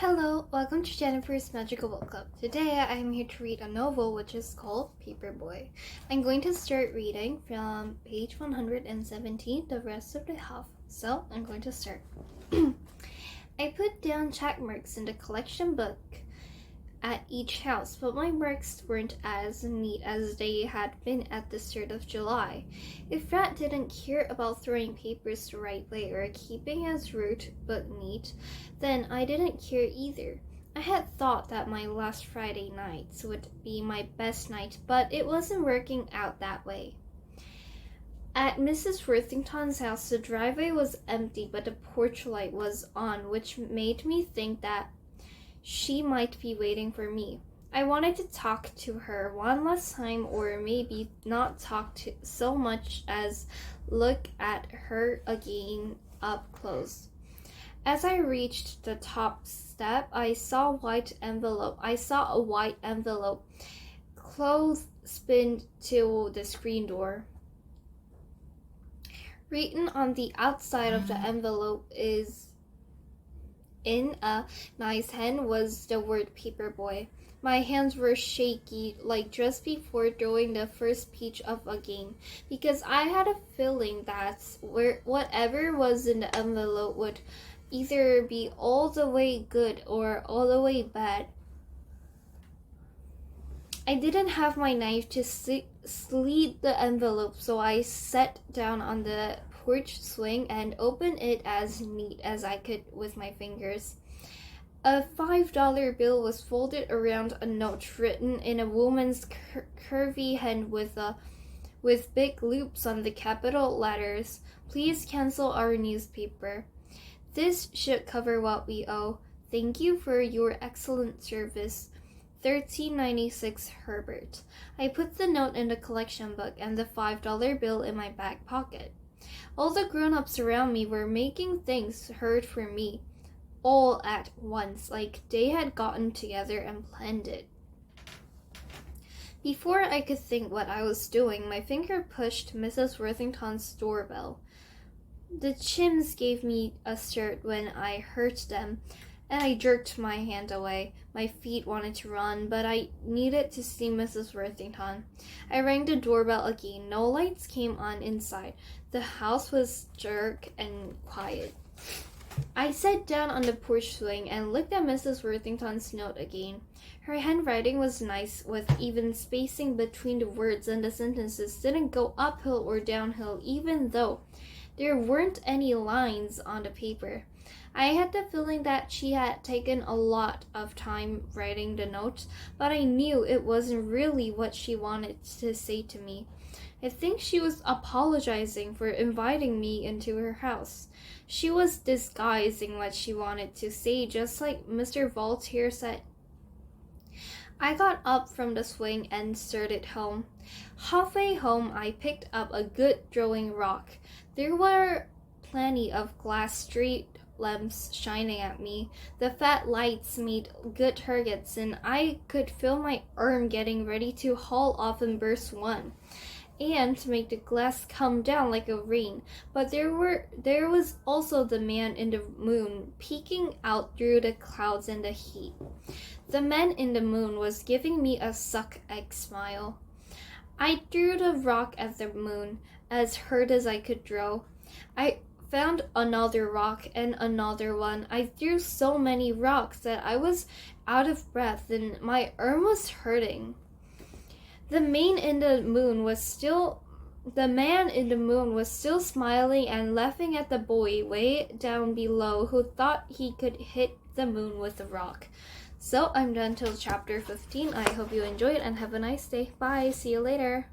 Hello, welcome to Jennifer's Magical Book Club. Today I am here to read a novel which is called Paperboy. I'm going to start reading from page 117, the rest of the half. So I'm going to start. I put down check marks in the collection book at each house, but my marks weren't as neat as they had been at the start of July. If Rat didn't care about throwing papers the right way or keeping as root but neat, then I didn't care either. I had thought that my last Friday nights would be my best night, but it wasn't working out that way. At Mrs. Worthington's house, the driveway was empty, but the porch light was on, which made me think that she might be waiting for me. I wanted to talk to her one last time, or maybe not talk to so much as look at her again up close. As I reached the top step, I saw a white envelope clothespined to the screen door. Written on the outside of the envelope in a nice hand was the word Paperboy. My hands were shaky, like just before throwing the first pitch of a game, because I had a feeling that whatever was in the envelope would either be all the way good or all the way bad. I didn't have my knife to slit the envelope, so I sat down on the porch swing and opened it as neat as I could with my fingers. A $5 bill was folded around a note written in a woman's curvy hand with big loops on the capital letters. Please cancel our newspaper. This should cover what we owe. Thank you for your excellent service. 1396 Herbert. I put the note in the collection book and the $5 bill in my back pocket. All the grown-ups around me were making things hurt for me all at once, like they had gotten together and planned it. Before I could think what I was doing, my finger pushed Mrs. Worthington's doorbell. The chimes gave me a start when I heard them, and I jerked my hand away. My feet wanted to run, but I needed to see Mrs. Worthington. I rang the doorbell again. No lights came on inside. The house was dark and quiet. I sat down on the porch swing and looked at Mrs. Worthington's note again. Her handwriting was nice, with even spacing between the words, and the sentences didn't go uphill or downhill, even though there weren't any lines on the paper. I had the feeling that she had taken a lot of time writing the notes, but I knew it wasn't really what she wanted to say to me. I think she was apologizing for inviting me into her house. She was disguising what she wanted to say, just like Mr. Voltaire said. I got up from the swing and started home. Halfway home, I picked up a good throwing rock. There were plenty of glass street lamps shining at me. The fat lights made good targets, and I could feel my arm getting ready to haul off and burst one, and to make the glass come down like a rain. But there was also the man in the moon peeking out through the clouds in the heat. The man in the moon was giving me a suck-egg smile. I threw the rock at the moon, as hard as I could throw. I found another rock and another one. I threw so many rocks that I was out of breath and my arm was hurting. The man in the moon was still smiling and laughing at the boy way down below who thought he could hit the moon with a rock. So I'm done till chapter 15. I hope you enjoyed and have a nice day. Bye. See you later.